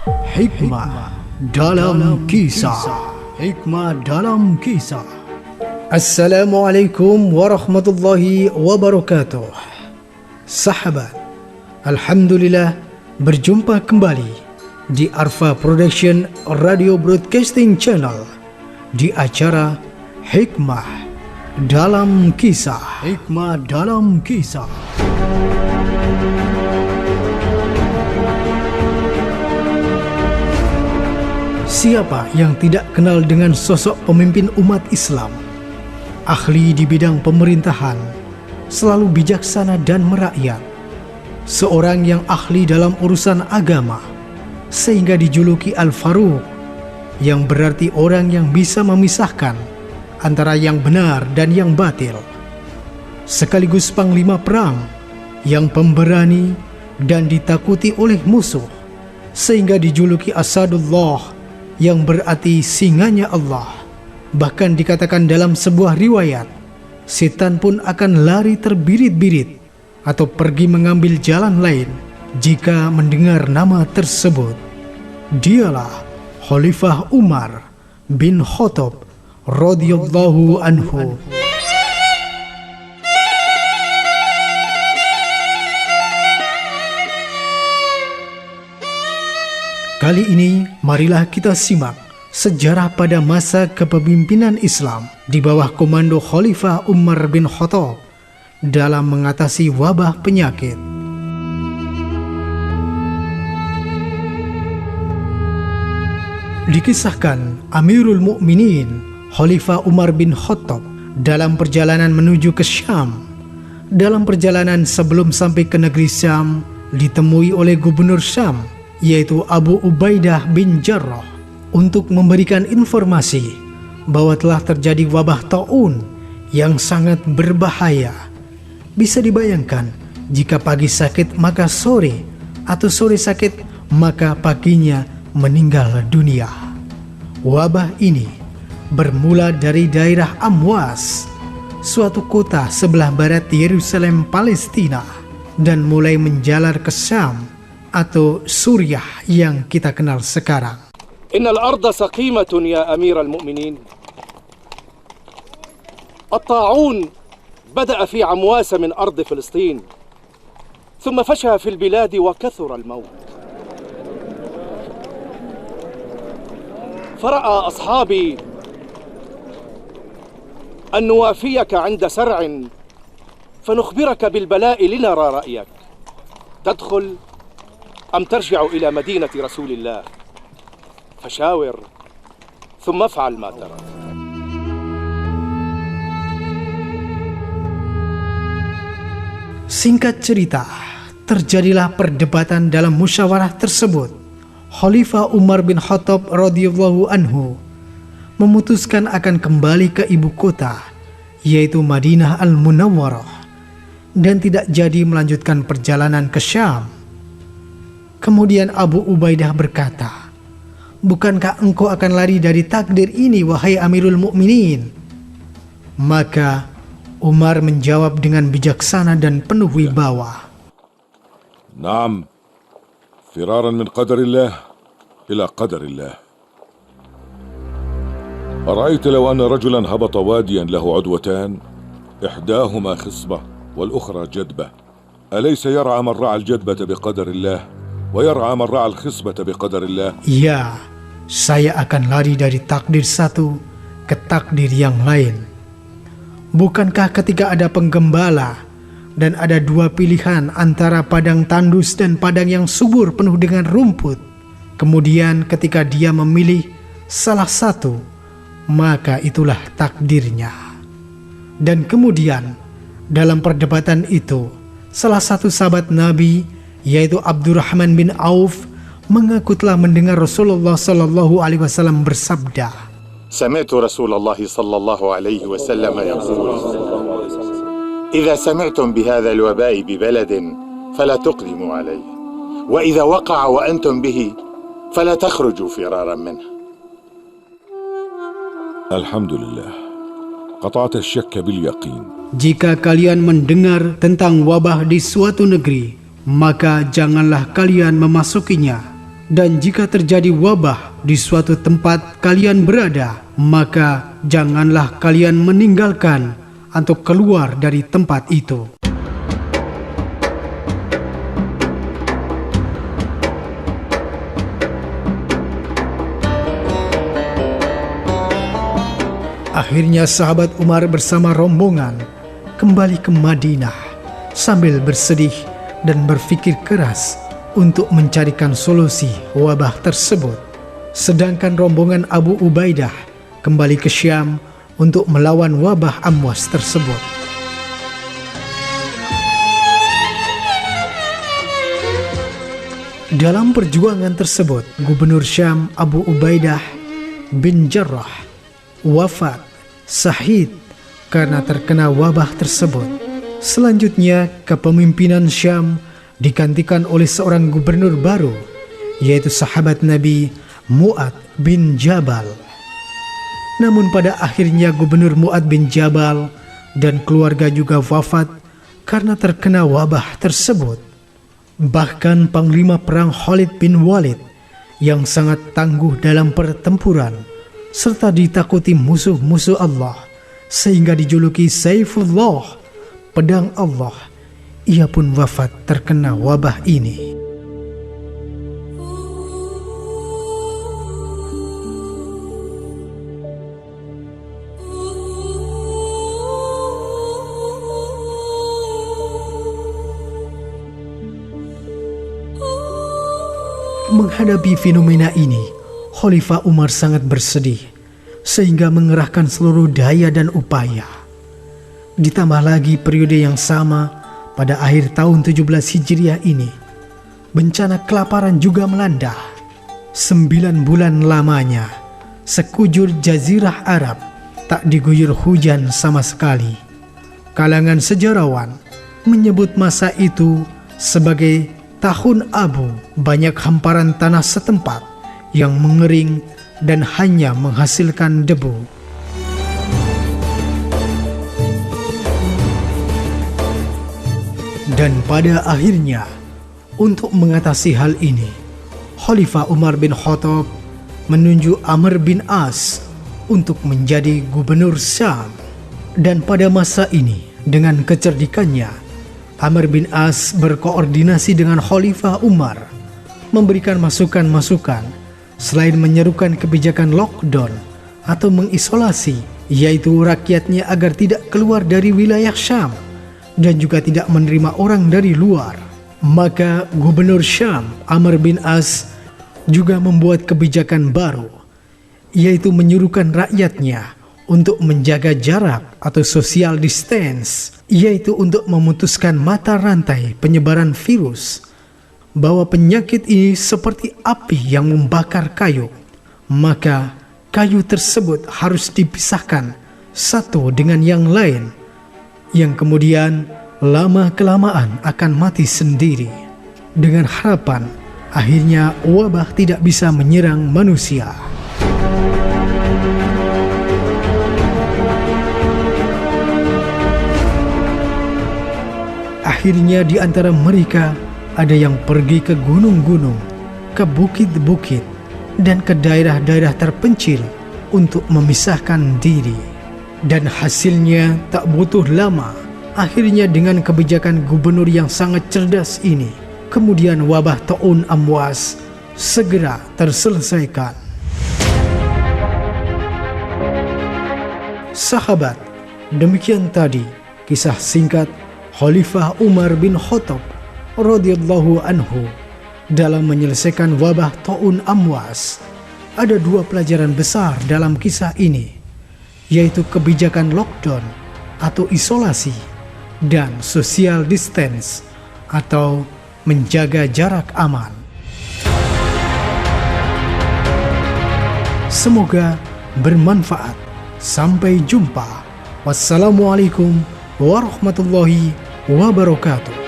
Hikmah dalam kisah. Hikmah dalam kisah. Assalamualaikum warahmatullahi wabarakatuh. Sahabat, alhamdulillah berjumpa kembali di Arfa Production Radio Broadcasting Channel di acara Hikmah dalam kisah. Hikmah dalam kisah. Siapa yang tidak kenal dengan sosok pemimpin umat Islam? Ahli di bidang pemerintahan, selalu bijaksana dan merakyat. Seorang yang ahli dalam urusan agama, sehingga dijuluki Al-Faruq, yang berarti orang yang bisa memisahkan antara yang benar dan yang batil. Sekaligus panglima perang, yang pemberani dan ditakuti oleh musuh, sehingga dijuluki Asadullah, yang berarti singanya Allah. Bahkan dikatakan dalam sebuah riwayat, setan pun akan lari terbirit-birit atau pergi mengambil jalan lain jika mendengar nama tersebut. Dialah Khalifah Umar bin Khattab radhiyallahu anhu. Kali ini, marilah kita simak sejarah pada masa kepemimpinan Islam di bawah komando Khalifah Umar bin Khattab dalam mengatasi wabah penyakit. Dikisahkan Amirul Mukminin Khalifah Umar bin Khattab dalam perjalanan menuju ke Syam. Dalam perjalanan sebelum sampai ke negeri Syam, ditemui oleh gubernur Syam, yaitu Abu Ubaidah bin Jarrah, untuk memberikan informasi bahwa telah terjadi wabah taun yang sangat berbahaya. Bisa dibayangkan, jika pagi sakit maka sore, atau sore sakit maka paginya meninggal dunia. Wabah ini bermula dari daerah Amwas, suatu kota sebelah barat Yerusalem, Palestina, dan mulai menjalar ke Syam atau Suriah yang kita kenal sekarang. Innal arda saqimatun ya Amiral Mu'minin. At-ta'un bada'a fi Amwas min ard Filistin, thumma fasha fi al-bilad wa kathura al-maut. فرأى أصحابي أن نوافيك عند سرع فنخبرك بالبلاء لنرى رأيك، تدخل أم ترجع إلى مدينة رسول الله؟ فشاور ثم افعل ما ترى. Singkat cerita, terjadilah perdebatan dalam musyawarah tersebut. Khalifah Umar bin Khattab radhiyallahu anhu memutuskan akan kembali ke ibu kota, yaitu Madinah Al-Munawwarah, dan tidak jadi melanjutkan perjalanan ke Syam. Kemudian Abu Ubaidah berkata, "Bukankah engkau akan lari dari takdir ini, wahai Amirul Mukminin?" Maka Umar menjawab dengan bijaksana dan penuh wibawa, "Naam, firaran min qadarillah ila qadarillah. أرأيت لو أن رجلا هبط واديا له عدوتان إحداهما خصبة والأخرى جدبة، أليس يرعى من رعى الجدبة بقدر الله ويرعى من رعى الخصبة بقدر الله?" Ya, saya akan lari dari takdir satu ke takdir yang lain. Bukankah ketika ada penggembala dan ada dua pilihan antara padang tandus dan padang yang subur penuh dengan rumput, kemudian ketika dia memilih salah satu, maka itulah takdirnya. Dan kemudian dalam perdebatan itu, salah satu sahabat Nabi, yaitu Abdurrahman bin Auf, mengaku telah mendengar Rasulullah sallallahu alaihi wasallam bersabda, سمعت رسول الله صلى الله عليه وسلم يقول: إذا سمعتم بهذا الوباء ببلد فلا تقدموا عليه، وإذا وقع وأنتم به فلا تخرجوا فرارا منه. الحمد لله قطعت الشك باليقين. Jika kalian mendengar tentang wabah di suatu negeri, maka janganlah kalian memasukinya Dan jika terjadi wabah di suatu tempat kalian berada, maka janganlah kalian meninggalkan atau keluar dari tempat itu. Akhirnya sahabat Umar bersama rombongan kembali ke Madinah sambil bersedih dan berpikir keras untuk mencarikan solusi wabah tersebut. Sedangkan rombongan Abu Ubaidah kembali ke Syam untuk melawan wabah Amwas tersebut. Dalam perjuangan tersebut, Gubernur Syam Abu Ubaidah bin Jarrah wafat syahid karena terkena wabah tersebut. Selanjutnya, kepemimpinan Syam digantikan oleh seorang gubernur baru, yaitu sahabat Nabi Mu'ad bin Jabal. Namun pada akhirnya Gubernur Mu'ad bin Jabal dan keluarga juga wafat karena terkena wabah tersebut. Bahkan Panglima Perang Khalid bin Walid yang sangat tangguh dalam pertempuran serta ditakuti musuh-musuh Allah sehingga dijuluki Saifullah, pedang Allah, ia pun wafat terkena wabah ini. Menghadapi fenomena ini, Khalifah Umar sangat bersedih sehingga mengerahkan seluruh daya dan upaya. Ditambah lagi periode yang sama pada akhir tahun 17 Hijriah ini, bencana kelaparan juga melanda. 9 bulan lamanya, sekujur jazirah Arab tak diguyur hujan sama sekali. Kalangan sejarawan menyebut masa itu sebagai tahun abu. Banyak hamparan tanah setempat yang mengering dan hanya menghasilkan debu. Dan pada akhirnya, untuk mengatasi hal ini, Khalifah Umar bin Khattab menunjuk Amr bin As untuk menjadi gubernur Syam. Dan pada masa ini, dengan kecerdikannya, Amr bin As berkoordinasi dengan Khalifah Umar, memberikan masukan-masukan selain menyerukan kebijakan lockdown atau mengisolasi, yaitu rakyatnya agar tidak keluar dari wilayah Syam dan juga tidak menerima orang dari luar. Maka Gubernur Syam Amr bin As juga membuat kebijakan baru, yaitu menyuruhkan rakyatnya untuk menjaga jarak atau social distance, yaitu untuk memutuskan mata rantai penyebaran virus, bahwa penyakit ini seperti api yang membakar kayu, maka kayu tersebut harus dipisahkan satu dengan yang lain, yang kemudian lama-kelamaan akan mati sendiri, dengan harapan akhirnya wabah tidak bisa menyerang manusia. Akhirnya di antara mereka ada yang pergi ke gunung-gunung, ke bukit-bukit, dan ke daerah-daerah terpencil untuk memisahkan diri. Dan hasilnya tak butuh lama, akhirnya dengan kebijakan gubernur yang sangat cerdas ini, kemudian wabah Ta'un Amwas segera terselesaikan. Sahabat, demikian tadi kisah singkat Khalifah Umar bin Khattab radhiyallahu anhu dalam menyelesaikan wabah Ta'un Amwas. Ada 2 pelajaran besar dalam kisah ini, yaitu kebijakan lockdown atau isolasi dan social distance atau menjaga jarak aman. Semoga bermanfaat. Sampai jumpa. Wassalamualaikum warahmatullahi wabarakatuh.